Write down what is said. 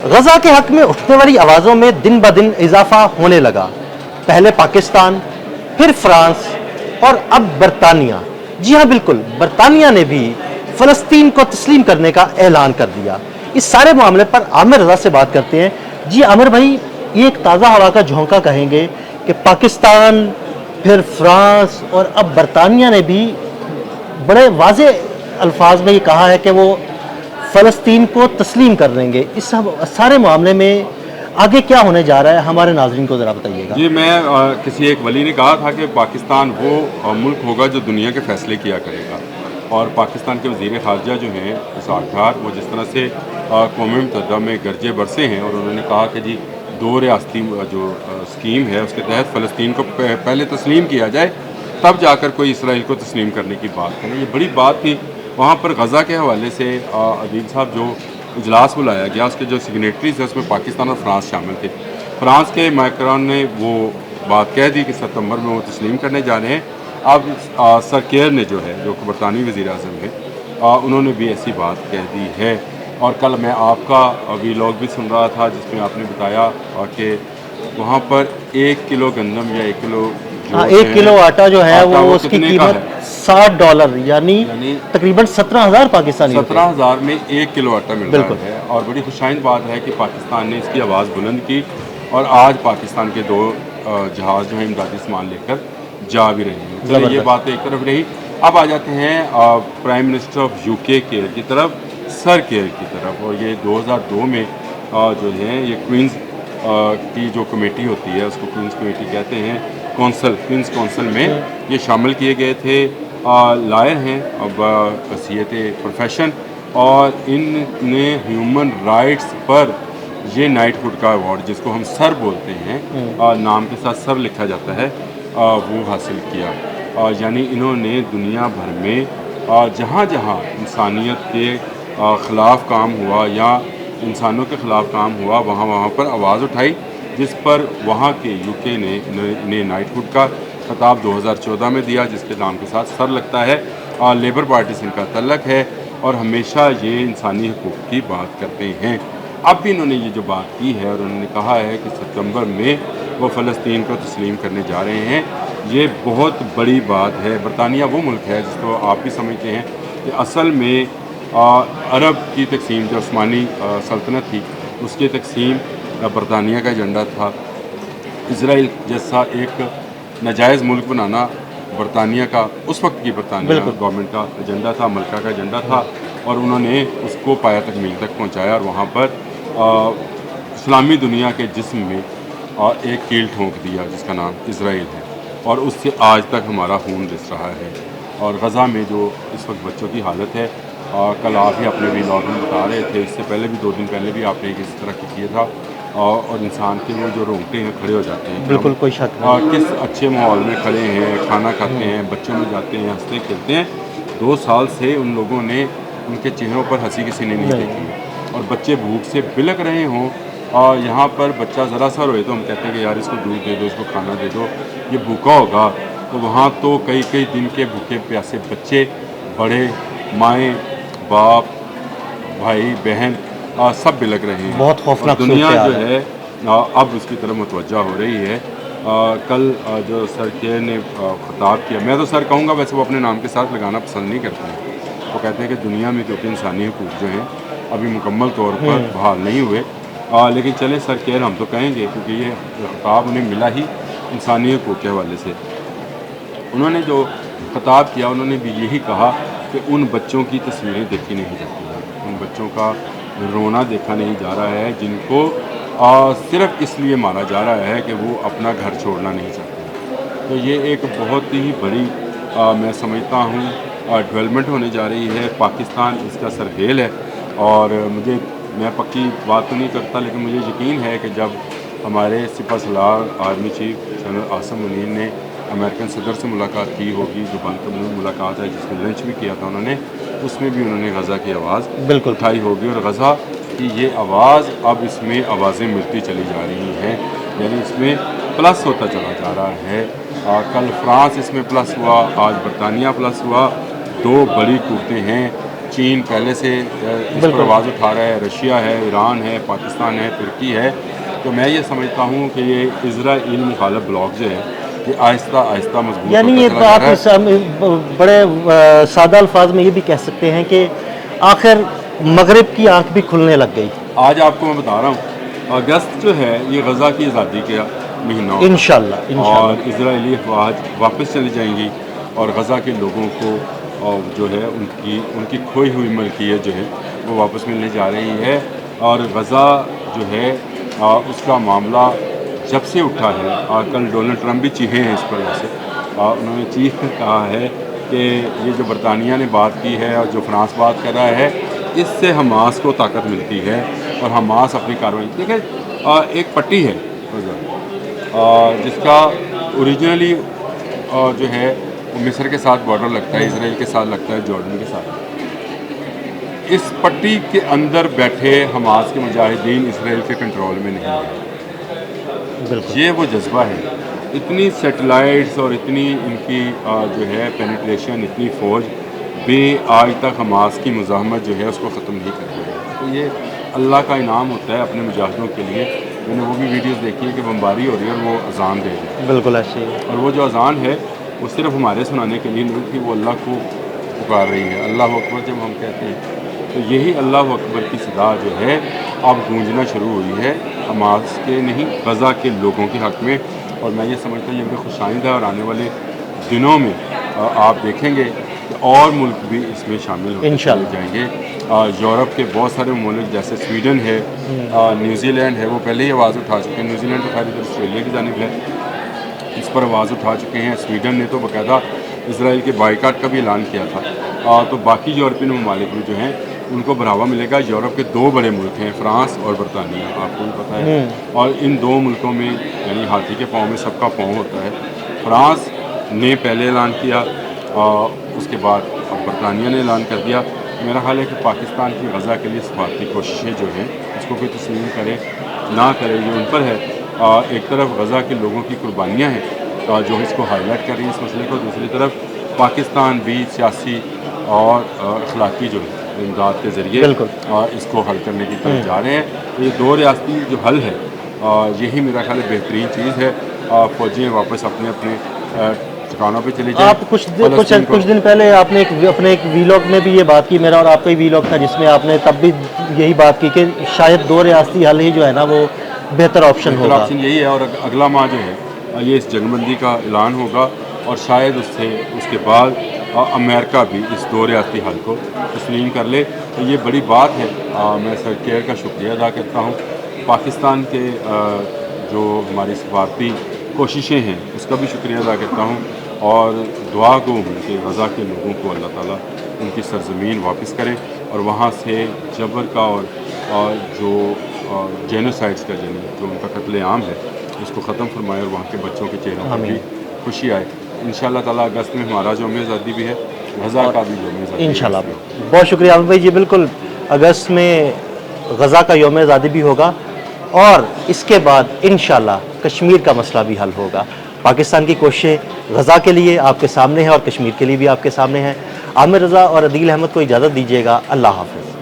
غزہ کے حق میں اٹھنے والی آوازوں میں دن بدن اضافہ ہونے لگا. پہلے پاکستان، پھر فرانس اور اب برطانیہ. جی ہاں بالکل، برطانیہ نے بھی فلسطین کو تسلیم کرنے کا اعلان کر دیا. اس سارے معاملے پر عامر رضا سے بات کرتے ہیں. جی عامر بھائی، یہ ایک تازہ ہوا کا جھونکا کہیں گے کہ پاکستان، پھر فرانس اور اب برطانیہ نے بھی بڑے واضح الفاظ میں یہ کہا ہے کہ وہ فلسطین کو تسلیم کر دیں گے. اس سارے معاملے میں آگے کیا ہونے جا رہا ہے، ہمارے ناظرین کو ذرا بتائیے گا. جی، میں کسی ایک ولی نے کہا تھا کہ پاکستان وہ ملک ہوگا جو دنیا کے فیصلے کیا کرے گا، اور پاکستان کے وزیر خارجہ جو ہیں اسحاق ڈار، وہ جس طرح سے قوم متحدہ میں گرجے برسے ہیں، اور انہوں نے کہا کہ جی 2 ریاستی جو اسکیم ہے اس کے تحت فلسطین کو پہلے تسلیم کیا جائے، تب جا کر کوئی اسرائیل کو تسلیم کرنے کی بات کریں. یہ بڑی بات تھی. وہاں پر غزہ کے حوالے سے عدیل صاحب جو اجلاس بلایا گیا، اس کے جو سگنیٹریز ہیں اس میں پاکستان اور فرانس شامل تھے. فرانس کے میکرون نے وہ بات کہہ دی کہ ستمبر میں وہ تسلیم کرنے جا رہے ہیں. اب سر کیئر نے جو ہے، جو کہ برطانوی وزیر اعظم ہیں، انہوں نے بھی ایسی بات کہہ دی ہے. اور کل میں آپ کا ویلاگ بھی سن رہا تھا جس میں آپ نے بتایا کہ وہاں پر 1 کلو گندم یا 1 کلو 1 کلو آٹا جو ہے وہ اس کی قیمت $60، یعنی تقریباً 17,000 پاکستانی. 17,000 میں 1 کلو آٹا مل رہا ہے. اور بڑی خوشائند بات ہے کہ پاکستان نے اس کی آواز بلند کی، اور آج پاکستان کے 2 جہاز جو ہیں امدادی سامان لے کر جا بھی رہے ہیں. چلے یہ بات ایک طرف رہی. اب آ جاتے ہیں پرائم منسٹر آف UK کی طرف، سر کیئر کی طرف. اور یہ 2002 میں جو ہے یہ کوئنز کی جو کمیٹی ہوتی ہے، اس کو کوئنز کمیٹی کہتے ہیں، کوئنز کونسل میں یہ شامل کیے گئے تھے. لائر ہیں اب حیثیت پروفیشن، اور ان نے ہیومن رائٹس پر یہ نائٹ ہوڈ کا ایوارڈ، جس کو ہم سر بولتے ہیں، نام کے ساتھ سر لکھا جاتا ہے، وہ حاصل کیا. یعنی انہوں نے دنیا بھر میں جہاں جہاں انسانیت کے خلاف کام ہوا یا انسانوں کے خلاف کام ہوا، وہاں پر آواز اٹھائی، جس پر وہاں کے UK نے نائٹ ہوڈ کا خطاب 2014 میں دیا، جس کے نام کے ساتھ سر لگتا ہے. لیبر پارٹی سے ان کا تعلق ہے اور ہمیشہ یہ انسانی حقوق کی بات کرتے ہیں. اب بھی انہوں نے یہ جو بات کی ہے، اور انہوں نے کہا ہے کہ ستمبر میں وہ فلسطین کو تسلیم کرنے جا رہے ہیں. یہ بہت بڑی بات ہے. برطانیہ وہ ملک ہے جس کو آپ بھی سمجھتے ہیں کہ اصل میں عرب کی تقسیم، جو عثمانی سلطنت تھی، اس کی تقسیم برطانیہ کا ایجنڈا تھا. اسرائیل جیسا ایک ناجائز ملک بنانا برطانیہ کا، اس وقت کی برطانیہ گورنمنٹ کا ایجنڈا تھا، ملکہ کا ایجنڈا تھا، اور انہوں نے اس کو پایہ تکمیل تک پہنچایا. اور وہاں پر اسلامی دنیا کے جسم میں ایک کیل ٹھونک دیا جس کا نام اسرائیل ہے، اور اس سے آج تک ہمارا خون رس رہا ہے. اور غزہ میں جو اس وقت بچوں کی حالت ہے، کل آپ ہی اپنے ویلاگ میں بتا رہے تھے، اس سے پہلے بھی 2 دن پہلے بھی آپ نے کسی طرح کی کیا تھا، اور انسان کے وہ جو رونگٹے ہیں کھڑے ہو جاتے ہیں. بالکل کوئی شک نہیں. کس اچھے ماحول میں کھڑے ہیں، کھانا کھاتے ہیں، بچوں میں جاتے ہیں، ہنستے کھیلتے ہیں. 2 سال سے ان لوگوں نے، ان کے چہروں پر ہنسی کسی نے نہیں دیکھی، اور بچے بھوک سے بلک رہے ہوں. اور یہاں پر بچہ ذرا سا روئے تو ہم کہتے ہیں کہ یار اس کو دودھ دے دو، اس کو کھانا دے دو، یہ بھوکا ہوگا. تو وہاں تو کئی دن کے بھوکے پیاسے بچے، بڑے، مائیں، باپ، بھائی بہن، سب بلک رہے ہیں. بہت خوفناک دنیا جو ہے اب اس کی طرف متوجہ ہو رہی ہے. کل جو سر کیئر نے خطاب کیا، میں تو سر کہوں گا، ویسے وہ اپنے نام کے ساتھ لگانا پسند نہیں کرتے ہیں. وہ کہتے ہیں کہ دنیا میں کیونکہ انسانی حقوق جو ہیں ابھی مکمل طور پر بحال نہیں ہوئے. لیکن چلیں سر کیئر ہم تو کہیں گے، کیونکہ یہ خطاب انہیں ملا ہی انسانی حقوق کے حوالے سے. انہوں نے جو خطاب کیا، انہوں نے بھی یہی کہا کہ ان بچوں کی تصویریں دیکھی نہیں جاتی ہیں، ان بچوں کا رونا دیکھا نہیں جا رہا ہے، جن کو صرف اس لیے مارا جا رہا ہے کہ وہ اپنا گھر چھوڑنا نہیں چاہتے. تو یہ ایک بہت ہی بڑی میں سمجھتا ہوں ڈیولپمنٹ ہونے جا رہی ہے. پاکستان اس کا سرگیل ہے، اور میں پکی بات تو نہیں کرتا، لیکن مجھے یقین ہے کہ جب ہمارے سپہ سالار army chief general Asim Munir نے امریکن صدر سے ملاقات کی ہوگی، جو بند کمرے ملاقات ہے جس میں لنچ بھی کیا تھا انہوں نے، اس میں بھی انہوں نے غزہ کی آواز بالکل اٹھائی ہوگی. اور غزہ کی یہ آواز اب اس میں آوازیں ملتی چلی جا رہی ہیں، یعنی اس میں پلس ہوتا چلا جا رہا ہے. کل فرانس اس میں پلس ہوا، آج برطانیہ پلس ہوا. 2 بڑی قوتیں ہیں چین پہلے سے اس پر آواز اٹھا رہا ہے، رشیا ہے، ایران ہے، پاکستان ہے، ترکی ہے. تو میں یہ سمجھتا ہوں کہ یہ اسرائیل مخالف بلاک جو ہے یہ آہستہ آہستہ مضبوط یعنی ہوتا یہ چلا جا آپ رہا ہے. بڑے سادہ الفاظ میں یہ بھی کہہ سکتے ہیں کہ آخر مغرب کی آنکھ بھی کھلنے لگ گئی. آج آپ کو میں بتا رہا ہوں اگست جو ہے یہ غزہ کی آزادی کا مہینہ ہوگا انشاءاللہ اور اسرائیلی افواج واپس چلی جائیں گی اور غزہ کے لوگوں کو جو ہے ان کی کھوئی ہوئی ملکیت جو ہے وہ واپس ملنے جا رہی ہے. اور غزہ جو ہے اس کا معاملہ جب سے اٹھا ہے کل ڈونلڈ ٹرمپ بھی چیخے ہیں اس پر. ویسے انہوں نے چیخ کر کہا ہے کہ یہ جو برطانیہ نے بات کی ہے اور جو فرانس بات کر رہا ہے اس سے حماس کو طاقت ملتی ہے اور حماس اپنی کارروائی. دیکھیں ایک پٹی ہے جس کا اوریجنلی جو ہے وہ مصر کے ساتھ بارڈر لگتا ہے، اسرائیل کے ساتھ لگتا ہے، جارڈن کے ساتھ. اس پٹی کے اندر بیٹھے حماس کے مجاہدین اسرائیل کے کنٹرول میں نہیں ہیں. یہ وہ جذبہ ہے. اتنی سیٹلائٹس اور اتنی ان کی جو ہے پینیٹریشن، اتنی فوج بھی آج تک حماس کی مزاحمت جو ہے اس کو ختم نہیں کر پائی. تو یہ اللہ کا انعام ہوتا ہے اپنے مجاہدوں کے لیے. میں نے وہ بھی ویڈیوز دیکھی ہے کہ بمباری ہو رہی ہے اور وہ اذان دے رہے ہیں. بالکل ایسے ہی. اور وہ جو اذان ہے وہ صرف ہمارے سنانے کے لیے نہیں تھی، وہ اللہ کو پکار رہی ہے. اللہ اکبر جب ہم کہتے ہیں تو یہی اللہ اکبر کی صدا جو ہے اب گونجنا شروع ہوئی ہے حماس کے نہیں غزہ کے لوگوں کے حق میں. اور میں یہ سمجھتا ہوں یہ بڑی خوش آئند ہے اور آنے والے دنوں میں آپ دیکھیں گے کہ اور ملک بھی اس میں شامل ہوتے چلے جائیں گے. یورپ کے بہت سارے ممالک جیسے سویڈن ہے، نیوزی لینڈ ہے، وہ پہلے ہی آواز اٹھا چکے ہیں. نیوزی لینڈ تو خالی آسٹریلیا کی جانب ہے، اس پر آواز اٹھا چکے ہیں. سویڈن نے تو باقاعدہ اسرائیل کے بائیکاٹ کا بھی اعلان کیا تھا. تو باقی یورپین ممالک بھی جو ہیں ان کو بڑھاوا ملے گا. یورپ کے دو بڑے ملک ہیں فرانس اور برطانیہ، آپ کو بھی پتہ ہے. اور ان دو ملکوں میں یعنی ہاتھی کے پاؤں میں سب کا پاؤں ہوتا ہے. فرانس نے پہلے اعلان کیا اور اس کے بعد اب برطانیہ نے اعلان کر دیا. میرا خیال ہے کہ پاکستان کی غزہ کے لیے سفارتی کوششیں جو ہیں اس کو کوئی تسلیم کرے نہ کرے یہ ان پر ہے. ایک طرف غزہ کے لوگوں کی قربانیاں ہیں جو اس کو ہائی لائٹ کر رہی ہیں اس مسئلے کو، دوسری طرف پاکستان بھی سیاسی اور اخلاقی جو ہے امداد کے ذریعے اس کو حل کرنے کی طرف جا رہے ہیں. یہ دو ریاستی جو حل ہے یہی میرا خیال ہے بہترین چیز ہے. فوجیں واپس اپنے اپنے ٹھکانوں پہ چلی جائیں. آپ کچھ دن پہلے آپ نے اپنے ایک ویلاگ میں بھی یہ بات کی، میرا اور آپ کا ہی ویلاگ تھا جس میں آپ نے تب بھی یہی بات کی کہ شاید دو ریاستی حل ہی جو ہے نا وہ بہتر آپشن ہوگا. آپشن یہی ہے اور اگلا ماہ جو ہے یہ اس جنگ بندی کا اعلان ہوگا اور شاید اس کے بعد امریکہ بھی اس دو ریاستی حل کو تسلیم کر لے. تو یہ بڑی بات ہے. میں سر کیئر کا شکریہ ادا کرتا ہوں. پاکستان کے جو ہماری سفارتی کوششیں ہیں اس کا بھی شکریہ ادا کرتا ہوں اور دعا گو ہوں کہ غزہ کے لوگوں کو اللہ تعالیٰ ان کی سرزمین واپس کرے اور وہاں سے جبر کا اور جو جینوسائڈس کا جو ان کا قتل عام ہے اس کو ختم فرمائے اور وہاں کے بچوں کے چہروں پر بھی خوشی آئے. انشاءاللہ تعالیٰ اگست میں ہمارا یوم آزادی بھی ہے، غزہ کا بھی یوم آزادی انشاءاللہ. بہت شکریہ عامر بھائی. جی بالکل اگست میں غزہ کا یوم آزادی بھی ہوگا اور اس کے بعد انشاءاللہ کشمیر کا مسئلہ بھی حل ہوگا. پاکستان کی کوششیں غزہ کے لیے آپ کے سامنے ہیں اور کشمیر کے لیے بھی آپ کے سامنے ہیں. عامر رضا اور عدیل احمد کو اجازت دیجیے گا. اللہ حافظ.